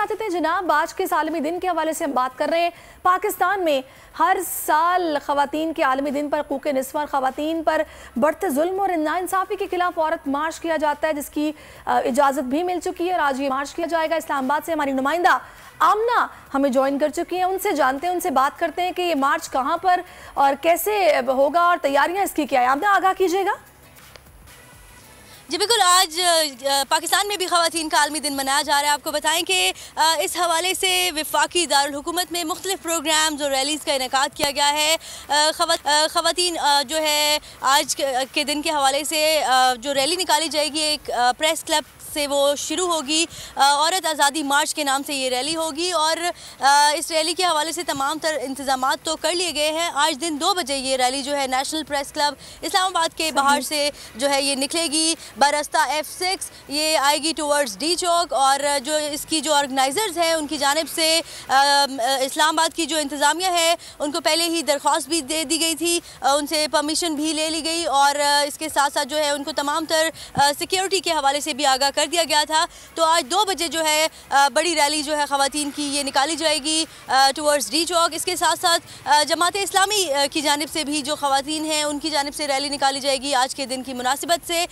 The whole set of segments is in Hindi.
थे जनाब, आज के आलमी दिन के हवाले से हम बात कर रहे हैं। पाकिस्तान में हर साल ख़वातीन के आलमी दिन पर हकूक़ निस्वां और ख़वातीन पर बढ़ते जुल्म और नाइंसाफ़ी के खिलाफ औरत मार्च किया जाता है, जिसकी इजाज़त भी मिल चुकी है और आज ये मार्च किया जाएगा। इस्लामाबाद से हमारी नुमाइंदा आमना हमें ज्वाइन कर चुकी हैं, उनसे जानते हैं, उनसे बात करते हैं कि ये मार्च कहाँ पर और कैसे होगा और तैयारियाँ इसकी क्या है। आमना, आगाह कीजिएगा। जी बिल्कुल, आज पाकिस्तान में भी ख़वातीन का आलमी दिन मनाया जा रहा है। आपको बताएं कि इस हवाले से वफाकी दारुल हुकूमत में मुख्तलिफ प्रोग्राम्स और रैलीज़ का इनेकाद किया गया है। ख़वातीन जो है आज के दिन के हवाले से जो रैली निकाली जाएगी, एक प्रेस क्लब से वो शुरू होगी। औरत आज़ादी मार्च के नाम से ये रैली होगी और इस रैली के हवाले से तमाम तर इंतज़ामात तो कर लिए गए हैं। आज दिन 2 बजे ये रैली जो है नेशनल प्रेस क्लब इस्लामाबाद के बाहर से जो है ये निकलेगी। बरस्ता F6 ये आएगी टूवर्ड्स डी चौक और जो इसकी जो ऑर्गेनाइज़र्स हैं उनकी जानिब से इस्लामाबाद की जो इंतज़ामिया है उनको पहले ही दरख्वास्त भी दे दी गई थी, उनसे परमिशन भी ले ली गई और इसके साथ साथ जो है उनको तमाम तर सिक्योरिटी के हवाले से भी आगाह कर दिया गया था। तो आज 2 बजे जो है बड़ी रैली जो है ख़वातीन की ये निकाली जाएगी टूवर्ड्स डी चौक। इसके साथ साथ जमात इस्लामी की जानिब से भी जो ख़वातीन हैं उनकी जानिब से रैली निकाली जाएगी आज के दिन की मुनासिबत से।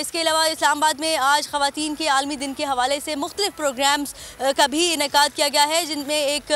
इसके अलावा इस्लामाबाद में आज ख़वातीन के आलमी दिन के हवाले से मुख्तलिफ प्रोग्राम्स का भी इनेकाद किया गया है, जिनमें एक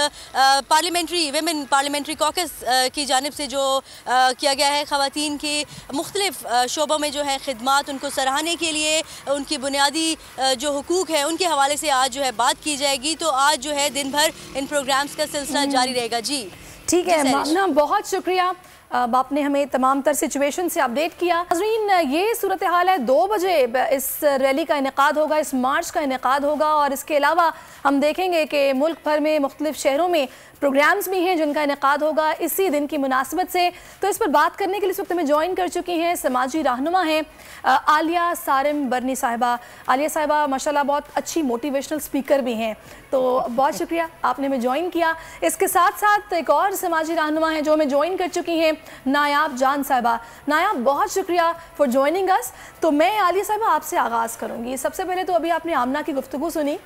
वेमेन पार्लियामेंट्री कॉकस की जानिब से जो किया गया है ख़वातीन के मुख्तलिफ शोबों में जो है खिदमात उनको सराहने के लिए उनकी बुनियादी जो हुकूक है उनके हवाले से आज जो है बात की जाएगी। तो आज जो है दिन भर इन प्रोग्राम्स का सिलसिला जारी रहेगा। जी ठीक है मामना, बहुत शुक्रिया, आपने हमें तमाम तर सिचुएशन से अपडेट किया। नाज़रीन, ये सूरत हाल है। 2 बजे इस रैली का इनेकाद होगा, इस मार्च का इनेकाद होगा और इसके अलावा हम देखेंगे कि मुल्क भर में मुख्तलिफ शहरों में प्रोग्राम्स भी हैं जिनका इनेकाद होगा इसी दिन की मुनासिबत से। तो इस पर बात करने के लिए इस वक्त में ज्वाइन कर चुकी हैं समाजी रहनुमा हैं आलिया सारिम बरनी साहिबा। आलिया साहिबा माशाल्लाह बहुत अच्छी मोटिवेशनल स्पीकर भी हैं, तो बहुत शुक्रिया आपने हमें ज्वाइन किया। इसके साथ साथ एक और समाजी रहनुमा हैं जो हमें ज्वाइन कर चुकी हैं, नायाब जान साहिबा। नायाब, बहुत शुक्रिया फॉर ज्वाइनिंग अस। तो मैं आलिया साहिबा आपसे आगाज़ करूँगी। सबसे पहले तो अभी आपने आमना की गुफ्तगू सुनी,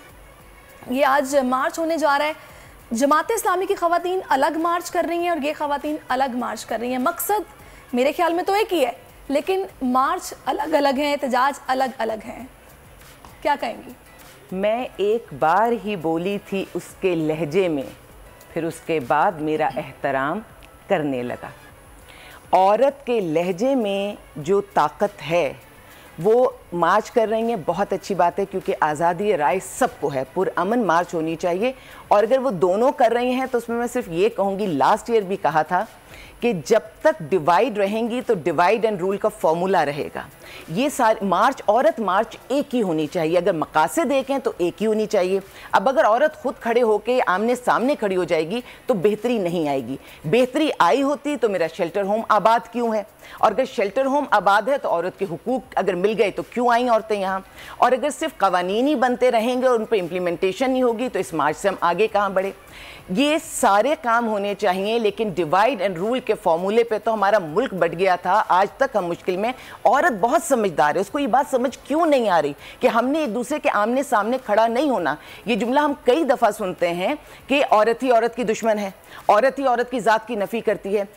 ये आज मार्च होने जा रहा है। जमात इस्लामी की ख़वातीन अलग मार्च कर रही हैं और ये ख़वातीन अलग मार्च कर रही हैं। मकसद मेरे ख्याल में तो एक ही है, लेकिन मार्च अलग अलग हैं, एहतजाज अलग अलग हैं। क्या कहेंगी? मैं एक बार ही बोली थी उसके लहजे में, फिर उसके बाद मेरा एहतराम करने लगा। औरत के लहजे में जो ताकत है वो मार्च कर रही हैं, बहुत अच्छी बात है, क्योंकि आज़ादी राय सबको है, पुरअमन मार्च होनी चाहिए। और अगर वो दोनों कर रही हैं तो उसमें मैं सिर्फ ये कहूँगी, लास्ट ईयर भी कहा था कि जब तक डिवाइड रहेंगी तो डिवाइड एंड रूल का फॉर्मूला रहेगा। ये सारी मार्च, औरत मार्च एक ही होनी चाहिए। अगर मकासद एक हैं तो एक ही होनी चाहिए। अब अगर औरत खुद खड़े होके आमने सामने खड़ी हो जाएगी तो बेहतरी नहीं आएगी। बेहतरी आई होती तो मेरा शेल्टर होम आबाद क्यों है, और अगर शेल्टर होम आबाद है तो औरत के हुकूक अगर मिल गए तो क्यों आई औरतें यहाँ। और अगर सिर्फ कवानीन ही बनते रहेंगे और उन पर इम्प्लीमेंटेशन नहीं होगी तो इस मार्च से हम आगे कहाँ बढ़े। ये सारे काम होने चाहिए, लेकिन डिवाइड एंड रूल के फॉर्मूले पे तो हमारा मुल्क बढ़ गया था। आज तक हम मुश्किल में। औरत बहुत समझदार है, उसको ये बात समझ क्यों नहीं आ रही कि हमने एक दूसरे के आमने सामने खड़ा नहीं होना। ये जुमला हम कई दफ़ा सुनते हैं कि औरत ही औरत की दुश्मन है, औरत ही औरत की ज़ात की नफ़ी करती है।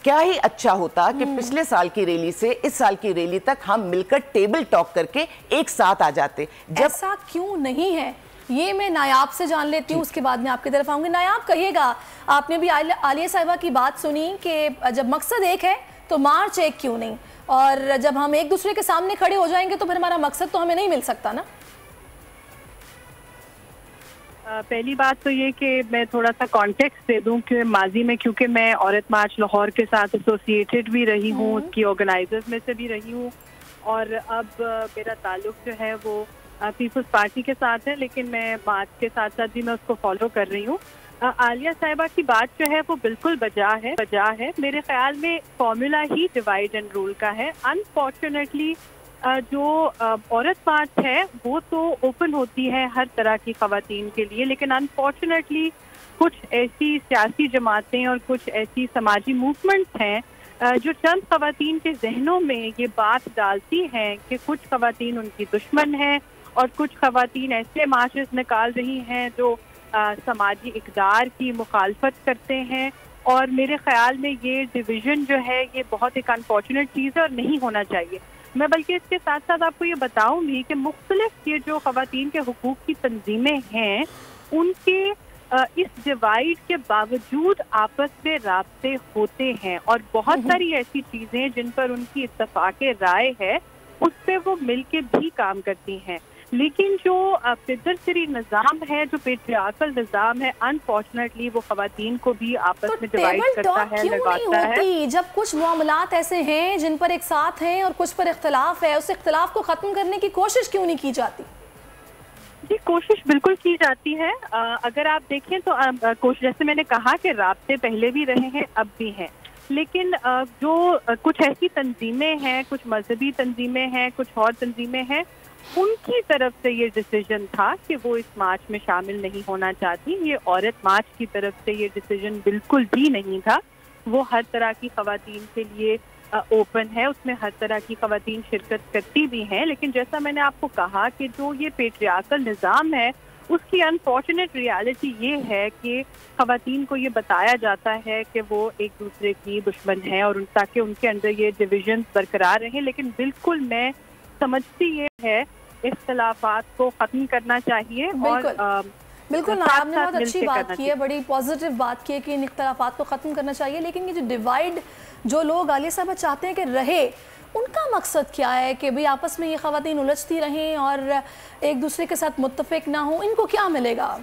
क्या ही अच्छा होता कि पिछले साल की रैली से इस साल की रैली तक हम मिलकर टेबल टॉक करके एक साथ आ जाते। जब ऐसा क्यों नहीं है ये मैं नायाब से जान लेती हूँ, उसके बाद में आपकी तरफ आऊँगी। नायाब, कहिएगा, आपने भी आलिया साहिबा की बात सुनी कि जब मकसद एक है तो मार्च एक क्यों नहीं, और जब हम एक दूसरे के सामने खड़े हो जाएंगे तो फिर हमारा मकसद तो हमें नहीं मिल सकता ना। पहली बात तो ये कि मैं थोड़ा सा कॉन्टेक्स्ट दे दूं कि माजी में, क्योंकि मैं औरत मार्च लाहौर के साथ एसोसिएटेड भी रही हूँ, उसकी ऑर्गेनाइजर्स में से भी रही हूँ, और अब मेरा ताल्लुक जो है वो पीपल्स पार्टी के साथ है, लेकिन मैं मार्च के साथ साथ भी मैं उसको फॉलो कर रही हूँ। आलिया साहिबा की बात जो है वो बिल्कुल बजा है। मेरे ख्याल में formula he divide and rule का है। अनफॉर्चुनेटली जो औरत मार्च है वो तो ओपन होती है हर तरह की ख़वातीन के लिए, लेकिन अनफॉर्चुनेटली कुछ ऐसी सियासी जमातें और कुछ ऐसी समाजी मूवमेंट्स हैं जो चंद ख़वातीन के जहनों में ये बात डालती हैं कि कुछ ख़वातीन उनकी दुश्मन हैं और कुछ ख़वातीन ऐसे मार्चेस निकाल रही हैं जो समाजी इक़दार की मुखालफत करते हैं। और मेरे ख्याल में ये डिवीज़न जो है ये बहुत एक अनफॉर्चुनेट चीज़ है और नहीं होना चाहिए। मैं बल्कि इसके साथ साथ आपको ये बताऊं भी कि मुख्तलिफ ये जो ख़वातीन के हुकूक की तंजीमें हैं उनके इस डिवाइड के बावजूद आपस में राब्ते होते हैं और बहुत सारी ऐसी चीज़ें जिन पर उनकी इत्तफाक़ राय है उस पर वो मिल के भी काम करती हैं। लेकिन जो पिदरसरी निज़ाम है, जो पेट्रियार्कल निज़ाम है, अनफॉर्चुनेटली वो ख़वातीन को भी आपस में डिवाइड करता है, लगाता है। जब कुछ मामलात ऐसे हैं जिन पर एक साथ हैं और कुछ पर इख्तलाफ है, उस इख्तलाफ को ख़त्म करने की कोशिश क्यों नहीं की जाती? जी, कोशिश बिल्कुल की जाती है। अगर आप देखें तो कोशिश, जैसे मैंने कहा कि राब्ते पहले भी रहे हैं, अब भी हैं, लेकिन जो कुछ ऐसी तंजीमें हैं, कुछ मजहबी तंजीमें हैं, कुछ और तंजीमें हैं, उनकी तरफ से ये डिसीजन था कि वो इस मार्च में शामिल नहीं होना चाहती। ये औरत मार्च की तरफ से ये डिसीजन बिल्कुल भी नहीं था। वो हर तरह की ख़वातीन के लिए ओपन है, उसमें हर तरह की ख़वातीन शिरकत करती भी हैं। लेकिन जैसा मैंने आपको कहा कि जो ये पेट्रियार्कल निज़ाम है उसकी अनफॉर्चुनेट रियलिटी ये है कि ख़वातीन को ये बताया जाता है कि वो एक दूसरे की दुश्मन है और ताकि उनके अंदर ये डिविजन बरकरार रहें। लेकिन बिल्कुल मैं समझती ये है इख्तलाफात को ख़त्म करना चाहिए। और बिल्कुल आपने बहुत अच्छी बात की है, बड़ी पॉजिटिव बात की है कि इन इख्तलाफात को ख़त्म करना चाहिए। लेकिन ये जो डिवाइड जो लोग आलिया साहब चाहते हैं कि रहे, उनका मकसद क्या है कि भाई आपस में ये ख़वातीन उलझती रहें और एक दूसरे के साथ मुत्तफिक ना हो? इनको क्या मिलेगा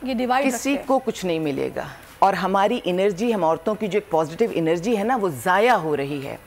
ये डिवाइड? किसी को कुछ नहीं मिलेगा और हमारी एनर्जी, हम औरतों की जो एक पॉजिटिव एनर्जी है ना, वो ज़ाया हो रही है।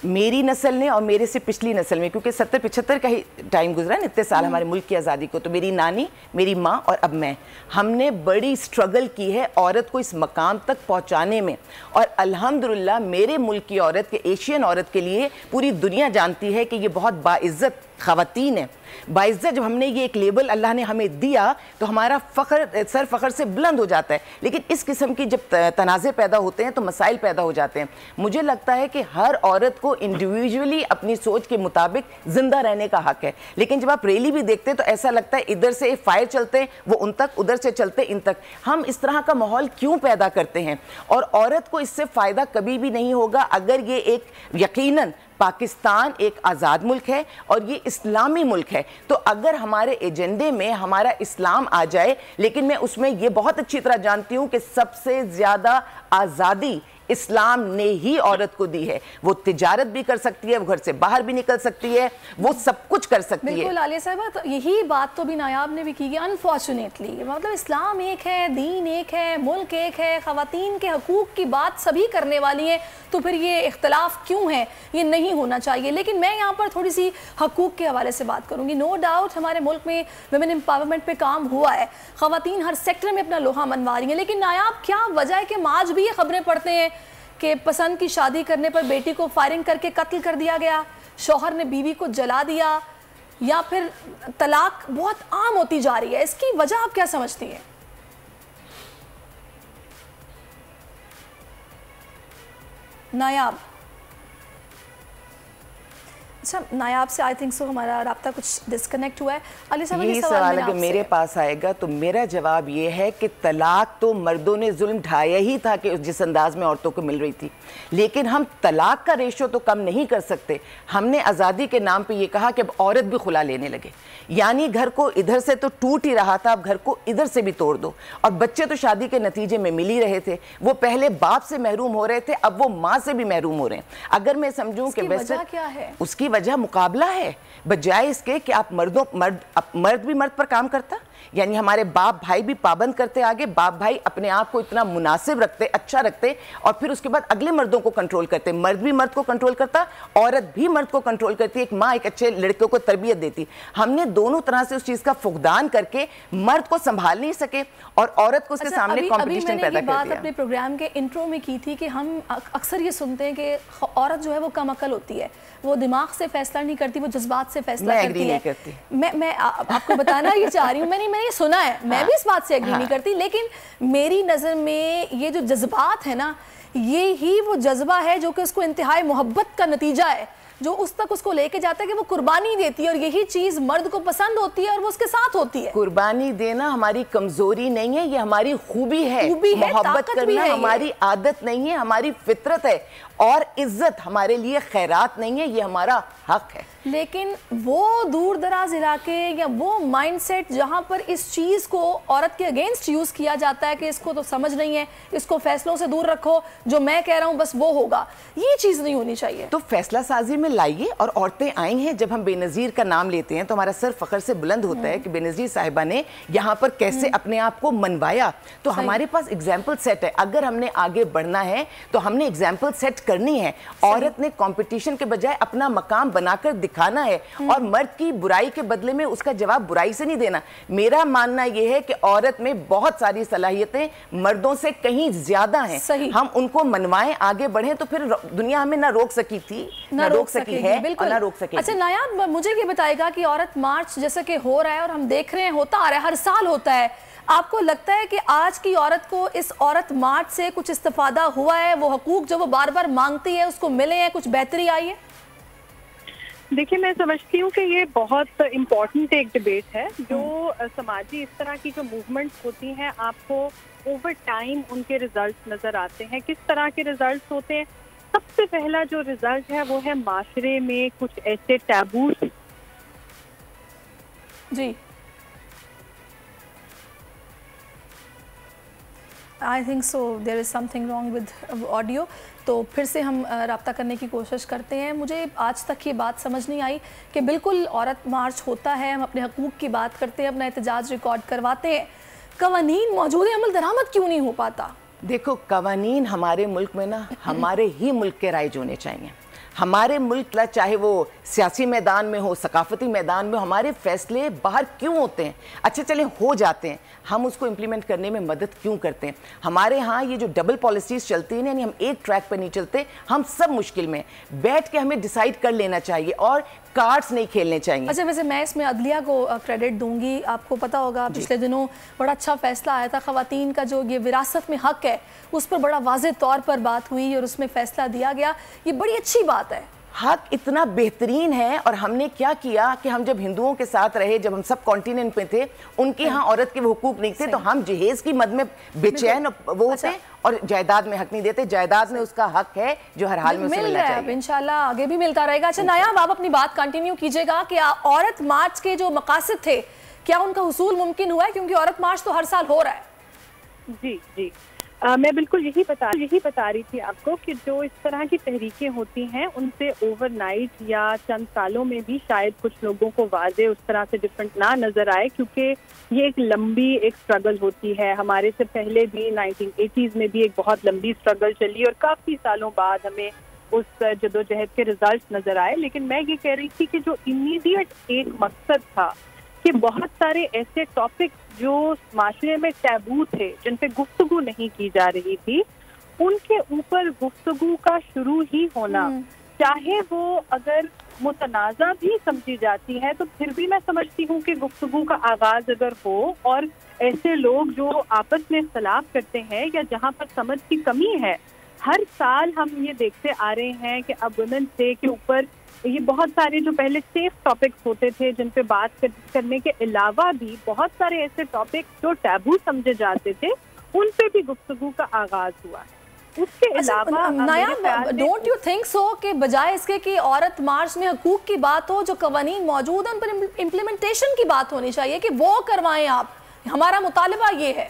मेरी नस्ल ने और मेरे से पिछली नस्ल में, क्योंकि 70-75 का ही टाइम गुजरा है, इतने साल हमारे मुल्क की आज़ादी को, तो मेरी नानी, मेरी माँ और अब मैं, हमने बड़ी स्ट्रगल की है औरत को इस मकाम तक पहुँचाने में। और अल्हम्दुलिल्लाह मेरे मुल्क की औरत के, एशियन औरत के लिए पूरी दुनिया जानती है कि ये बहुत बाइज़्ज़त ख़वातीन है। बाइज़्ज़त जब हमने ये एक लेबल अल्लाह ने हमें दिया तो हमारा फ़ख्र, सर फ़ख्र से बुलंद हो जाता है। लेकिन इस किस्म की जब तनाज़े पैदा होते हैं तो मसाइल पैदा हो जाते हैं। मुझे लगता है कि हर औरत को इंडिविजुअली अपनी सोच के मुताबिक ज़िंदा रहने का हक़ है। लेकिन जब आप रैली भी देखते हैं तो ऐसा लगता है इधर से फायर चलते हैं वो उन तक, उधर से चलते इन तक। हम इस तरह का माहौल क्यों पैदा करते हैं? और औरत को इससे फ़ायदा कभी भी नहीं होगा अगर ये एक, यकीनन पाकिस्तान एक आज़ाद मुल्क है और ये इस्लामी मुल्क है, तो अगर हमारे एजेंडे में हमारा इस्लाम आ जाए, लेकिन मैं उसमें ये बहुत अच्छी तरह जानती हूँ कि सबसे ज़्यादा आज़ादी इस्लाम ने ही औरत को दी है। वो तिजारत भी कर सकती है, वो घर से बाहर भी निकल सकती है, वो सब कुछ कर सकती है। बिल्कुल आलिया साहिबा, तो यही बात तो भी नायाब ने भी की है अनफॉर्चुनेटली। मतलब इस्लाम एक है, दीन एक है, मुल्क एक है, ख़वातीन के हकूक़ की बात सभी करने वाली हैं, तो फिर ये इख्तलाफ क्यों है? ये नहीं होना चाहिए। लेकिन मैं यहाँ पर थोड़ी सी हकूक़ के हवाले से बात करूँगी। नो डाउट हमारे मुल्क में वुमेन एम्पावरमेंट पर काम हुआ है, ख़वातीन हर सेक्टर में अपना लोहा मनवा रही हैं। लेकिन नायाब क्या वजह है कि हम आज भी ये खबरें पढ़ते हैं कि पसंद की शादी करने पर बेटी को फायरिंग करके कत्ल कर दिया गया, शौहर ने बीवी को जला दिया, या फिर तलाक बहुत आम होती जा रही है? इसकी वजह आप क्या समझती हैं? नायाब, अच्छा नायाब से आई थिंक सो हमारा राब्ता कुछ डिस्कनेक्ट हुआ है। अली साहब, यही सवाल अगर मेरे पास आएगा तो मेरा जवाब ये है कि तलाक तो मर्दों ने जुल्म ढाया ही था कि जिस अंदाज में औरतों को मिल रही थी, लेकिन हम तलाक का रेशो तो कम नहीं कर सकते। हमने आज़ादी के नाम पे ये कहा कि अब औरत भी खुला लेने लगे, यानी घर को इधर से तो टूट ही रहा था, अब घर को इधर से भी तोड़ दो। और बच्चे तो शादी के नतीजे में मिल ही रहे थे, वो पहले बाप से महरूम हो रहे थे, अब वो माँ से भी महरूम हो रहे हैं। अगर मैं समझूं कि वैसे क्या है, उसकी वजह मुकाबला है, बजाय इसके कि आप मर्द भी मर्द पर काम करता, यानी हमारे बाप भाई भी पाबंद करते आगे, बाप भाई अपने आप को इतना मुनासिब रखते, अच्छा रखते, और फिर उसके बाद अगले मर्दों को कंट्रोल करते। मर्द भी मर्द को कंट्रोल करता, औरत भी मर्द को कंट्रोल करती। एक माँ एक अच्छे लड़के को तरबियत देती। हमने दोनों तरह से उस चीज़ का फुकदान करके मर्द को संभाल नहीं सके और औरत को उसके सामने कॉम्पिटिशन पैदा कर दिया। बात अपने प्रोग्राम के इंट्रो में की थी कि हम अक्सर ये सुनते हैं कि औरत जो है वो कम अकल होती है, वो दिमाग से फैसला नहीं करती, वो जज्बात से फैसला करती है। मैं आपको बताना ये चाह रही हूँ, मैंने ये सुना है, मैं भी इस बात से एग्री नहीं करती, लेकिन मेरी नज़र में ये जो जज्बात है ना, ये ही वो जज्बा है जो कि उसको इंतहाई मोहब्बत का नतीजा है, जो उस तक उसको लेके जाता है कि वो कुर्बानी देती है, और यही चीज मर्द को पसंद होती है और वो उसके साथ होती है। कुर्बानी देना हमारी कमजोरी नहीं है, ये हमारी खूबी है। मोहब्बत करना हमारी आदत नहीं है, हमारी फितरत है। और इज्जत हमारे लिए खैरात नहीं है, ये हमारा हक है। लेकिन वो दूर दराज इलाके या वो माइंडसेट जहां पर इस चीज को औरत के अगेंस्ट यूज किया जाता है कि इसको तो समझ नहीं है, इसको फैसलों से दूर रखो, जो मैं कह रहा हूं बस वो होगा, ये चीज नहीं होनी चाहिए। तो फैसला साजी में लाइए। और औरतें आई हैं, जब हम बेनज़ीर का नाम लेते हैं तो हमारा सर फख्र से बुलंद होता है कि बेनज़ीर साहिबा ने यहाँ पर कैसे अपने आप को मनवाया। तो हमारे पास एग्जाम्पल सेट है। अगर हमने आगे बढ़ना है तो हमने एग्जाम्पल सेट करनी है। औरत ने कंपटीशन के बजाय अपना मकाम बनाकर दिखाना है, और मर्द की बुराई के बदले में उसका जवाब बुराई से नहीं देना। मेरा मानना यह है कि औरत में बहुत सारी सलाहियतें मर्दों से कहीं ज्यादा हैं। हम उनको मनवाएं, आगे बढ़े, तो फिर दुनिया हमें ना रोक सकी थी, ना रोक सकी है, और ना रोक सकेगी। अच्छा नायाब, मुझे ये बताएगा कि औरत मार्च जैसे कि हो रहा है और हम देख रहे हैं, होता आ रहा है, हर साल होता है, आपको लगता है कि आज की औरत को इस औरत मार्च से कुछ इस्तेफादा हुआ है? वो हकूक जो वो बार बार मांगती है उसको मिले हैं, कुछ बेहतरी आई है? देखिए, मैं समझती हूँ कि ये बहुत इम्पोर्टेंट एक डिबेट है। जो समाजी इस तरह की जो मूवमेंट्स होती हैं, आपको ओवर टाइम उनके रिजल्ट्स नजर आते हैं। किस तरह के रिजल्ट्स होते हैं? सबसे पहला जो रिजल्ट है वो है माशरे में कुछ ऐसे टैबू। जी, I think so there is something wrong with audio. तो फिर से हम रब्ता करने की कोशिश करते हैं। मुझे आज तक ये बात समझ नहीं आई कि बिल्कुल औरत मार्च होता है, हम अपने हकूक़ की बात करते हैं, अपना एहतजाज रिकॉर्ड करवाते हैं, कवानीन मौजूद है, अमल दरामद क्यों नहीं हो पाता? देखो, कवानीन हमारे मुल्क में ना हमारे ही मुल्क के राइज होने चाहिए। हमारे मुल्क, चाहे वो सियासी मैदान में हो, सकाफती मैदान में, हमारे फैसले बाहर क्यों होते हैं? अच्छा चले हो जाते हैं, हम उसको इम्प्लीमेंट करने में मदद क्यों करते हैं? हमारे यहाँ ये जो डबल पॉलिसीज चलती हैं, यानी हम एक ट्रैक पर नहीं चलते, हम सब मुश्किल में बैठ के हमें डिसाइड कर लेना चाहिए और कार्ड्स नहीं खेलने चाहिए। अच्छा, वैसे मैं इसमें अदलिया को क्रेडिट दूंगी। आपको पता होगा पिछले दिनों बड़ा अच्छा फैसला आया था, ख़वातीन का जो ये विरासत में हक है उस पर बड़ा वाज़ेह तौर पर बात हुई और उसमें फैसला दिया गया। ये बड़ी अच्छी बात है। हक इतना बेहतरीन है। और हमने क्या किया कि हम जब हिंदुओं के साथ रहे, जब हम सब कॉन्टिनेंट में थे, उनके यहाँ औरत के हुकूक नहीं थे, तो हम जहेज की मद में बेचैन वो होते और जायदाद में हक नहीं देते। जायदाद में उसका हक है जो हर हाल में उसे मिलना चाहिए। इंशाल्लाह आगे भी मिलता रहेगा। अच्छा नायाब, आप अपनी बात कंटिन्यू कीजिएगा कि औरत मार्च के जो मकासद थे, क्या उनका हुसूल मुमकिन हुआ है? क्योंकि औरत मार्च तो हर साल हो रहा है। जी जी, मैं बिल्कुल यही बता रही थी आपको कि जो इस तरह की तहरीकें होती हैं, उनसे ओवरनाइट या चंद सालों में भी शायद कुछ लोगों को वाज़े उस तरह से डिफरेंट ना नजर आए, क्योंकि ये एक लंबी एक स्ट्रगल होती है। हमारे से पहले भी 1980s में भी एक बहुत लंबी स्ट्रगल चली और काफ़ी सालों बाद हमें उस जदोजहद के रिजल्ट नजर आए। लेकिन मैं ये कह रही थी कि जो इमीडिएट एक मकसद था कि बहुत सारे ऐसे टॉपिक जो माशरे में टैबू थे, जिन पे गुफ्तगू नहीं की जा रही थी, उनके ऊपर गुफ्तगू का शुरू ही होना, चाहे वो अगर मुतनाज़ा भी समझी जाती है, तो फिर भी मैं समझती हूँ कि गुफ्तगू का आगाज अगर हो और ऐसे लोग जो आपस में इख्तलाफ करते हैं या जहाँ पर समझ की कमी है, हर साल हम ये देखते आ रहे हैं कि अब वुमेन्स डे के ऊपर ये बहुत सारे जो पहले सेफ टॉपिक्स होते थे, जिन पे बात करने के अलावा भी बहुत सारे ऐसे टॉपिक्स जो टैबू समझे जाते थे, उन पे भी गुफ्तगू का आगाज हुआ है। उसके अलावा नायाब, डोंट यू थिंक सो कि बजाय इसके कि औरत मार्च में हकूक की बात हो, जो कवानीन मौजूद हैं उन पर इम्प्लीमेंटेशन की बात होनी चाहिए कि वो करवाएं आप। हमारा मुतालिबा ये है।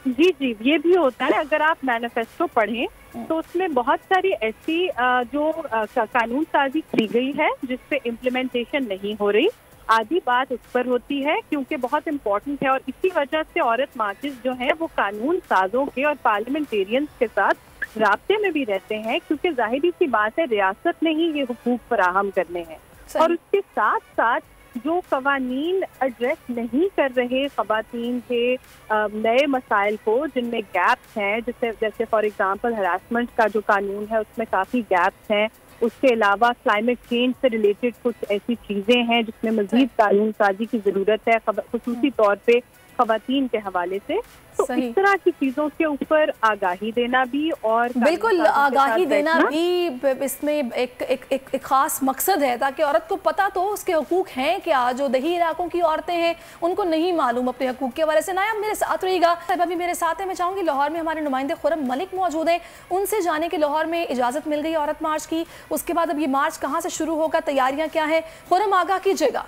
जी जी, ये भी होता है। अगर आप मैनिफेस्टो पढ़ें तो उसमें बहुत सारी ऐसी जो कानून साजी की गई है जिसपे इम्प्लीमेंटेशन नहीं हो रही। आधी बात उस पर होती है क्योंकि बहुत इम्पोर्टेंट है, और इसी वजह से औरत मार्चेस जो हैं वो कानून साजों के और पार्लियामेंटेरियंस के साथ राब्ते में भी रहते हैं, क्योंकि जाहिर सी बात है रियासत ने ही ये हुकूक फराहम करने हैं। और उसके साथ साथ जो कवानीन एड्रेस नहीं कर रहे खवातीन के नए मसाइल को, जिनमें गैप्स हैं, जैसे फॉर एग्जांपल हरासमेंट का जो कानून है उसमें काफ़ी गैप्स हैं। उसके अलावा क्लाइमेट चेंज से रिलेटेड कुछ ऐसी चीज़ें हैं जिसमें मज़ीद कानून साजी की ज़रूरत है, खुसूसी तौर पे खवातीन के हवाले से। तो इस तरह की चीजों के ऊपर आगाही देना भी और बिल्कुल आगाही देना भी इसमें एक खास मकसद है, ताकि औरत को पता तो उसके हकूक हैं क्या। जो दही इलाकों की औरतें हैं उनको नहीं मालूम अपने हकूक के हवाले से। नायब मेरे साथ रहिएगा, अभी मेरे साथ है, मैं चाहूँगी लाहौर में हमारे नुमाइंदे खुरम मलिक मौजूद हैं, उनसे जाने के लाहौर में इजाज़त मिल गई औरत मार्च की, उसके बाद अब ये मार्च कहाँ से शुरू होगा, तैयारियाँ क्या हैं, खुरम आगाह कीजिएगा।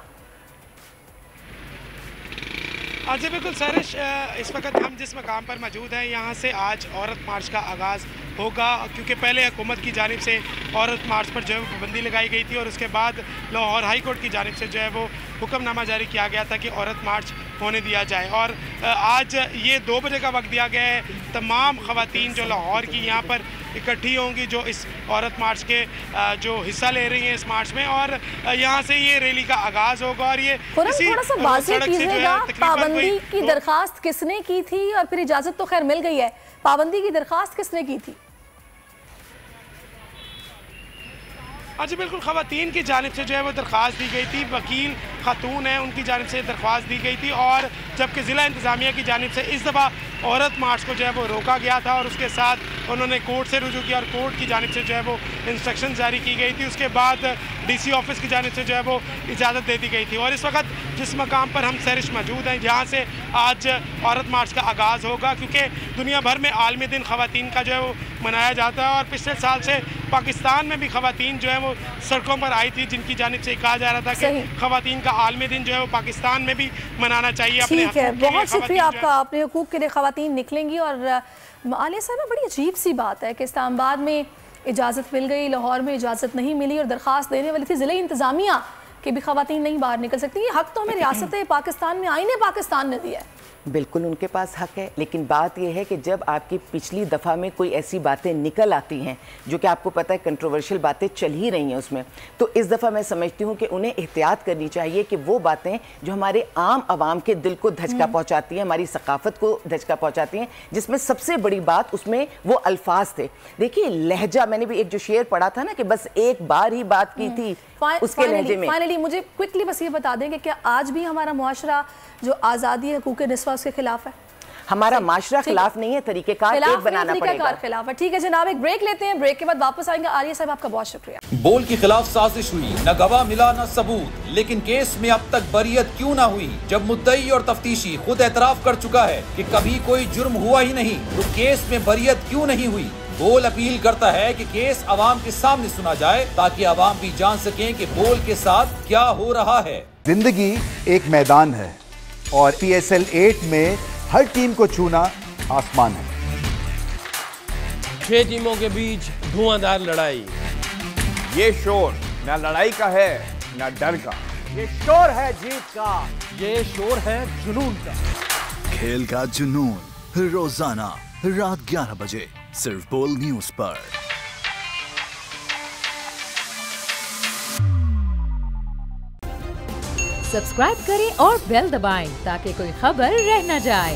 जी बिल्कुल सरिश, इस वक्त हम जिस मकाम पर मौजूद हैं यहाँ से आज औरत मार्च का आगाज़ होगा, क्योंकि पहले हुकूमत की जानिब से औरत मार्च पर जो है वो पाबंदी लगाई गई थी और उसके बाद लाहौर हाई कोर्ट की जानिब से जो है वो हुक्मनामा जारी किया गया था कि औरत मार्च होने दिया जाए। और आज ये 2 बजे का वक्त दिया गया है। तमाम ख़वातीन जो लाहौर की यहाँ पर इकट्ठी होंगी जो इस औरत मार्च के जो हिस्सा ले रही हैं इस मार्च में, और यहाँ से ये रैली का आगाज़ होगा। और ये थोड़ा सा वाज़ेह कीजिएगा, पाबंदी की दरख्वास्त किसने की थी और फिर इजाज़त तो खैर मिल गई है, पाबंदी की दरख्वास्त किसने की थी? जी बिल्कुल, ख़वातीन की जानिब से जो है वो दरख्वास्त दी गई थी, वकील खातून है उनकी जानिब से दरख्वास्त दी गई थी, और जबकि ज़िला इंतज़ामिया की जानिब से इस दफ़ा औरत मार्च को जो है वो रोका गया था और उसके साथ उन्होंने कोर्ट से रुजू किया और कोर्ट की जानिब से जो है वो इंस्ट्रक्शन जारी की गई थी। उसके बाद DC ऑफिस की जानिब से जो है वो इजाज़त दे दी गई थी। और इस वक्त जिस मकाम पर हम सरिश मौजूद हैं जहाँ से आज औरत मार्च का आगाज़ होगा, क्योंकि दुनिया भर में आलमी दिन ख़वातीन का जो है वो मनाया जाता है और पिछले साल से पाकिस्तान में भी ख़वातीन जो है वो सड़कों पर आई थी, जिनकी जानिब से कहा जा रहा था कि ख़वातीन का आलमी दिन जो है वो पाकिस्तान में भी मनाना चाहिए। ठीक है, बहुत शुक्रिया आपका। अपने हुकूक के लिए ख़वातीन निकलेंगी। और आलिया साहब, बड़ी अजीब सी बात है कि इस्लामाबाद में इजाज़त मिल गई, लाहौर में इजाज़त नहीं मिली, और दरख्वास्त देने वाली थी ज़िले इंतज़ामिया कि भी ख़वातीन नहीं बाहर निकल सकती। ये हक़ तो हमें रियासत पाकिस्तान में आईने पाकिस्तान ने दिया है। बिल्कुल उनके पास हक है, लेकिन बात यह है कि जब आपकी पिछली दफ़ा में कोई ऐसी बातें निकल आती हैं जो कि आपको पता है कंट्रोवर्शियल बातें चल ही रही हैं उसमें, तो इस दफ़ा मैं समझती हूँ कि उन्हें एहतियात करनी चाहिए कि वो बातें जो हमारे आम आवाम के दिल को धचका पहुँचाती हैं, हमारी सकाफ़त को धचका पहुँचाती हैं, जिसमें सबसे बड़ी बात उसमें वो अल्फाज थे। देखिए लहजा, मैंने भी एक जो शेर पढ़ा था ना कि बस एक बार ही बात की थी उसके लहजे में। फाइनली मुझे क्विकली बस ये बता दें कि क्या आज भी हमारा मुआशरा जो आज़ादी हकूक़ निस्वा उसके खिलाफ है? हमारा माशरा खिलाफ नहीं है, तरीक़ेकार एक बनाना पड़ेगा। खिलाफ है। ठीक है जनाब, एक ब्रेक लेते हैं, ब्रेक के बाद वापस आएंगे। आलिया साहब आपका बहुत शुक्रिया। बोल के खिलाफ साजिश हुई, न गवाह मिला न सबूत, लेकिन केस में अब तक बरियत क्यों ना हुई? जब मुद्दई और तफ्तीशी खुद एतराफ कर चुका है कि कभी कोई जुर्म हुआ ही नहीं, तो केस में बरियत क्यों नहीं हुई? बोल अपील करता है कि केस अवाम के सामने सुना जाए ताकि अवाम भी जान सकें कि बोल के साथ क्या हो रहा है। जिंदगी एक मैदान है और PSL 8 में हर टीम को छूना आसमान है। 6 टीमों के बीच धुआंधार लड़ाई। ये शोर न लड़ाई का है न डर का, ये शोर है जीत का, ये शोर है जुनून का। खेल का जुनून रोजाना रात 11 बजे सिर्फ बोल न्यूज पर। सब्सक्राइब करें और बेल दबाएं ताकि कोई खबर रह न जाए।